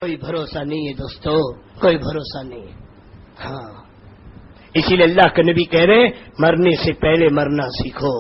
کوئی بھروسہ نہیں ہے دوستو، کوئی بھروسہ نہیں ہے. ہاں اسی لیے اللہ کے نبی کہہ رہے ہیں مرنے سے پہلے مرنا سیکھو،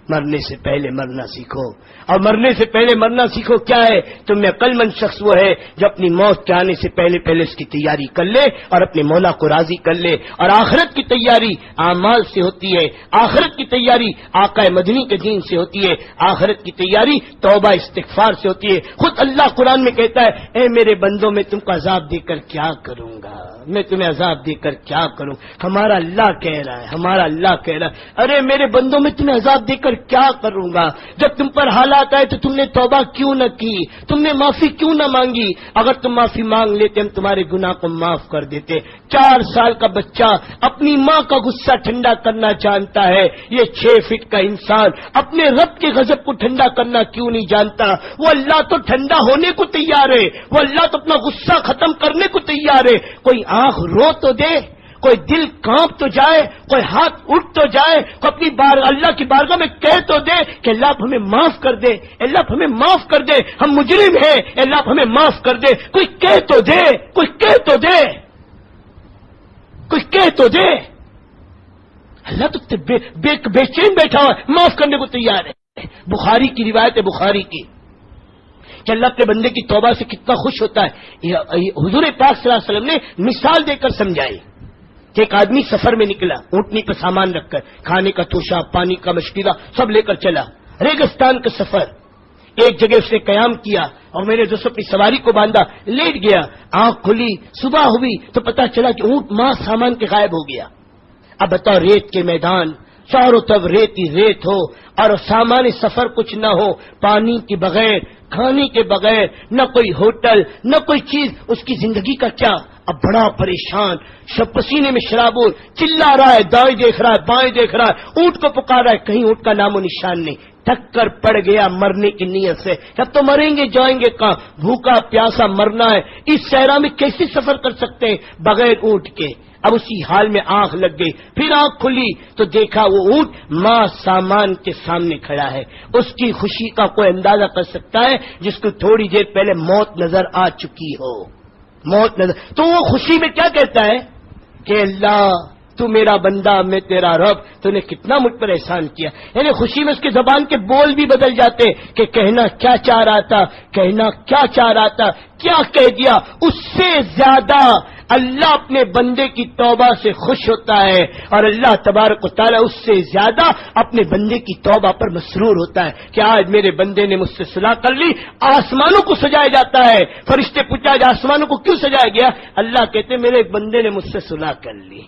مرنے سے پہلے مرنا سیکھو. اور مرنے سے پہلے مرنا سیکھو کیا ہے؟ تم میں عقل مند شخص وہ ہے جو اپنی موت کے آنے سے پہلے پہلے اس کی تیاری کر لے اور اپنے مولا کو راضی کر لے. اور آخرت کی تیاری اعمال سے ہوتی ہے، آخرت کی تیاری آقا مدنی کے دین سے ہوتی ہے، آخرت کی تیاری توبہ استغفار سے ہوتی ہے. خود اللہ قرآن میں کہتا ہے اے میرے بندوں میں تم کو عذاب دے کر کیا کروں گا، میں تمہیں عذاب دے کر کیا کروں. ہمارا اللہ کہہ رہا ہے، ہمارا اللہ کہہ رہا ہے ارے میرے بندوں میں تمہیں عذاب دے کر کیا کروں گا؟ جب تم پر حالات آئے تو تم نے توبہ کیوں نہ کی، تم نے معافی کیوں نہ مانگی؟ اگر تم معافی مانگ لیتے ہم تمہارے گناہ کو معاف کر دیتے. 4 سال کا بچہ اپنی ماں کا غصہ ٹھنڈا کرنا جانتا ہے، یہ 6 فٹ کا انسان اپنے رب کے غضب کو ٹھنڈا کرنا کیوں نہیں جانتا؟ وہ اللہ تو ٹھنڈا ہونے کو تیار ہے، وہ اللہ تو اپنا غصہ ختم کرنے کو تیار ہے. کوئی آنکھ رو تو دے، کوئی دل کانپ تو جائے، کوئی ہاتھ اٹھ تو جائے، کوئی اپنی اللہ کی بارگاہ میں کہہ تو دے کہ اللہ آپ ہمیں معاف کر دے، اللہ آپ ہمیں معاف کر دے، ہم مجرم ہیں، اللہ آپ ہمیں معاف کر دے. کوئی کہہ تو دے، کوئی کہہ تو دے، کوئی کہہ تو دے. اللہ تو بے چین بیٹھا ہوا معاف کرنے کو تیار ہے. بخاری کی روایت ہے، بخاری کی، کہ اللہ اپنے بندے کی توبہ سے کتنا خوش ہوتا ہے. حضور پاک صلی اللہ علیہ وسلم نے مثال دے کر سمجھائی کہ ایک آدمی سفر میں نکلا، اونٹنی پہ سامان رکھ کر، کھانے کا توشہ، پانی کا مشکلہ سب لے کر چلا. ریگستان کا سفر، ایک جگہ اس نے قیام کیا اور میرے دوست اپنی سواری کو باندھا، لیٹ گیا. آنکھ کھلی، صبح ہوئی تو پتا چلا کہ اونٹ ماں سامان کے غائب ہو گیا. اب بتاؤ، ریت کے میدان، چاروں طرف ریت ہی ریت ہو اور سامان سفر کچھ نہ ہو، پانی کے بغیر، کھانے کے بغیر، نہ کوئی ہوٹل نہ کوئی چیز، اس کی زندگی کا کیا؟ اب بڑا پریشان، پسینے میں شرابور، چلا رہا ہے، دائیں دیکھ رہا ہے، بائیں دیکھ رہا ہے، اونٹ کو پکار رہا ہے، کہیں اونٹ کا نام و نشان نہیں. تھک کر پڑ گیا مرنے کی نیت سے. اب تو مریں گے، جائیں گے کہاں؟ بھوکا پیاسا مرنا ہے. اس صحرا میں کیسے سفر کر سکتے ہیں بغیر اونٹ کے؟ اب اسی حال میں آنکھ لگ گئی. پھر آنکھ کھلی تو دیکھا وہ اونٹ ماں سامان کے سامنے کھڑا ہے. اس کی خوشی کا کوئی اندازہ کر سکتا ہے جس کو تھوڑی دیر پہلے موت نظر آ چکی ہو، موت نظر. تو وہ خوشی میں کیا کہتا ہے کہ اللہ تو میرا بندہ، میں تیرا رب، تو نے کتنا مجھ پر احسان کیا. یعنی خوشی میں اس کی زبان کے بول بھی بدل جاتے کہ کہنا کیا چاہ رہا تھا، کہنا کیا چاہ رہا تھا، کیا کہہ دیا. اس سے زیادہ اللہ اپنے بندے کی توبہ سے خوش ہوتا ہے، اور اللہ تبارک و تعالیٰ اس سے زیادہ اپنے بندے کی توبہ پر مسرور ہوتا ہے کہ آج میرے بندے نے مجھ سے صلح کر لی. آسمانوں کو سجایا جاتا ہے. فرشتے پوچھا آج آسمانوں کو کیوں سجایا گیا؟ اللہ کہتے میرے بندے نے مجھ سے صلح کر لی،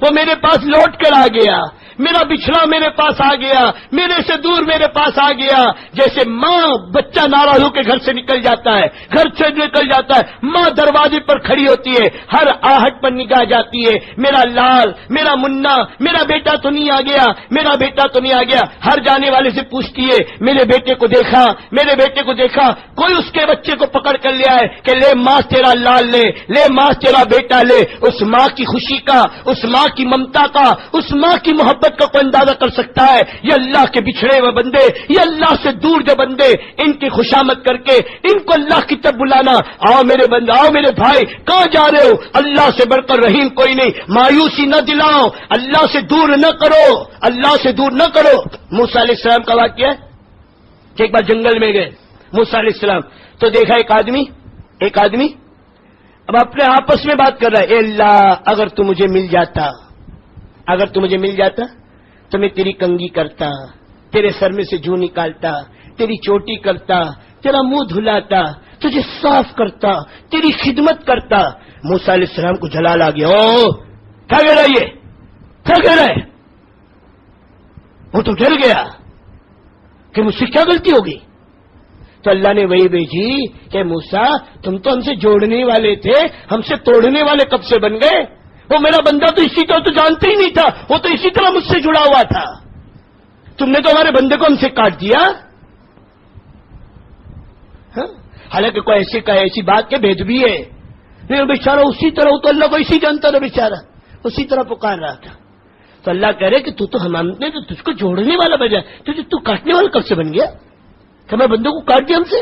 وہ میرے پاس لوٹ کر آ گیا، میرا بچھڑا میرے پاس آ گیا، میرے سے دور میرے پاس آ گیا. جیسے ماں بچہ ناراض ہو کے گھر سے نکل جاتا ہے، گھر سے نکل جاتا ہے، ماں دروازے پر کھڑی ہوتی ہے، ہر آہٹ پر نگاہ جاتی ہے، میرا لال، میرا منا، میرا بیٹا تو نہیں آ گیا، میرا بیٹا تو نہیں آ گیا. ہر جانے والے سے پوچھتی ہے میرے بیٹے کو دیکھا، میرے بیٹے کو دیکھا. کوئی اس کے بچے کو پکڑ کر لے آئے کہ لے ماں تیرا لال لے، لے ماں تیرا بیٹا لے. اس ماں کی خوشی کا، اس ماں کی ممتا کا، اس ماں کی محبت کا کوئی اندازہ کر سکتا ہے؟ یہ اللہ کے بچھڑے ہوئے بندے، یہ اللہ سے دور جو بندے، ان کی خوشامد کر کے ان کو اللہ کی طرف بلانا. آؤ میرے بندے، آؤ میرے بھائی، کہاں جا رہے ہو؟ اللہ سے بڑھ کر رحیم کوئی نہیں. مایوسی نہ دلاؤ، اللہ سے دور نہ کرو، اللہ سے دور نہ کرو. موسیٰ علیہ السلام کا واقعہ ہے کہ ایک بار جنگل میں گئے موسیٰ علیہ السلام، تو دیکھا ایک آدمی اب اپنے آپس میں بات کر رہا ہے، اے اللہ اگر تو مجھے مل جاتا تو میں تیری کنگھی کرتا، تیرے سر میں سے جو نکالتا، تیری چوٹی کرتا، تیرا منہ دھلاتا، تجھے صاف کرتا، تیری خدمت کرتا. موسیٰ علیہ السلام کو جلال آ گیا. او کیا کہہ رہا ہے، یہ کیا کہہ رہا ہے؟ وہ تو ڈر گیا کہ مجھ سے کیا غلطی ہوگی. تو اللہ نے وہی بھیجی کہ موسیٰ تم تو ہم سے جوڑنے والے تھے، ہم سے توڑنے والے کب سے بن گئے؟ وہ میرا بندہ تو اسی طرح تو جانتے ہی نہیں تھا، وہ تو اسی طرح مجھ سے جڑا ہوا تھا. تم نے تو ہمارے بندے کو ہم سے کاٹ دیا. حالانکہ کوئی ایسی بات کے بھید بھی ہے. نہیں بیچارہ اسی طرح، وہ تو اللہ کو اسی جانتا تھا، بیچارہ اسی طرح پکار رہا تھا. تو اللہ کہہ رہے کہ تو ہم نے تو تجھ کو جوڑنے والا بجا، تو کاٹنے والا کب سے بن گیا کہ میں بندوں کو کاٹ دیا ہم سے؟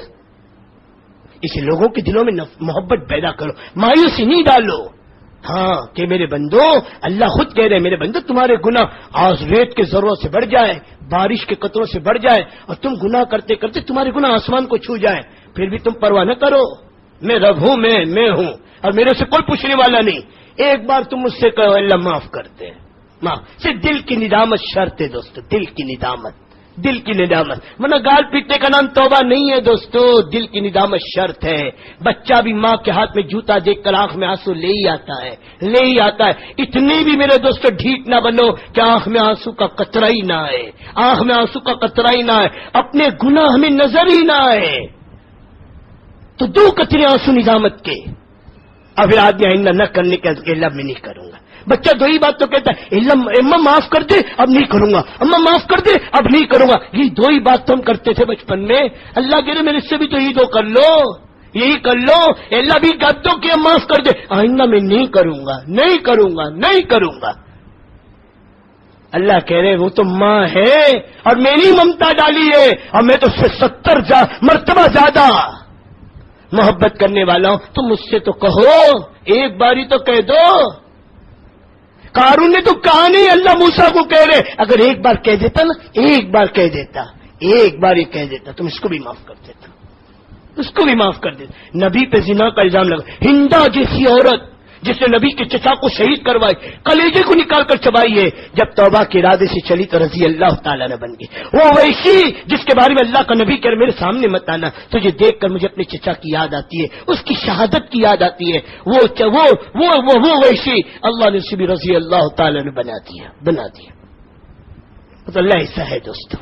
اسے لوگوں کے دلوں میں محبت پیدا کرو، مایوسی نہیں ڈالو. ہاں کہ میرے بندو، اللہ خود کہہ رہے میرے بندو تمہارے گناہ آج ریت کے ذروں سے بڑھ جائے، بارش کے قطروں سے بڑھ جائے، اور تم گناہ کرتے کرتے تمہارے گناہ آسمان کو چھو جائے، پھر بھی تم پرواہ نہ کرو. میں رب ہوں، میں ہوں، اور میرے سے کوئی پوچھنے والا نہیں. ایک بار تم مجھ سے کہو اللہ معاف کرتے ہیں، معاف. صرف دل کی ندامت شرط ہے دوستو، دل کی ندامت، دل کی ندامت. ورنہ گال پیٹنے کا نام توبہ نہیں ہے دوستو، دل کی ندامت شرط ہے. بچہ بھی ماں کے ہاتھ میں جوتا دیکھ کر آنکھ میں آنسو لے ہی آتا ہے، لے ہی آتا ہے. اتنی بھی میرے دوستو ڈھیٹ نہ بنو کہ آنکھ میں آنسو کا قطرہ ہی نہ آئے، آنکھ میں آنسو کا قطرہ ہی نہ آئے، اپنے گناہ ہمیں نظر ہی نہ آئے. تو 2 قطرے آنسو ندامت کے، اب پھر آدمی آئندہ نہ کرنے کے اللہ میں نہیں کروں گا. بچہ 2 ہی بات تو کہتا ہے، اماں معاف کر دے اب نہیں کروں گا، اماں معاف کر دے اب نہیں کروں گا. یہ 2 ہی بات تو ہم کرتے تھے بچپن میں. اللہ کہہ رہے میرے سے بھی تو یہی 2 کر لو، یہی کر لو. اللہ بھی کہہ دو کہ معاف کر دے، آئندہ میں نہیں کروں گا، نہیں کروں گا، نہیں کروں گا. اللہ کہہ رہے وہ تو ماں ہے اور میری ممتا ڈالی ہے، اور میں تو اس سے 70 مرتبہ زیادہ محبت کرنے والا ہوں. تم مجھ سے تو کہو، ایک باری تو کہہ دو. قارون نے تو کہا نہیں، اللہ موسیٰ کو کہہ رہے اگر ایک بار کہہ دیتا نا، ایک بار کہہ دیتا، ایک بار ہی کہہ دیتا، تم اس کو بھی معاف کر دیتا، اس کو بھی معاف کر دیتا. نبی پہ زنا کا الزام لگا، ہندا جیسی عورت جس نے نبی کے چچا کو شہید کروائی، کلیجے کو نکال کر چبائی ہے، جب توبہ کے ارادے سے چلی تو رضی اللہ تعالیٰ نے بن گئی. وہ ویسی جس کے بارے میں اللہ کا نبی کہہ میرے سامنے مت آنا، تجھے دیکھ کر مجھے اپنے چچا کی یاد آتی ہے، اس کی شہادت کی یاد آتی ہے. وہ ویسی اللہ نے اسے بھی رضی اللہ تعالیٰ نے بنا دیا. تو اللہ ایسا ہے دوستو.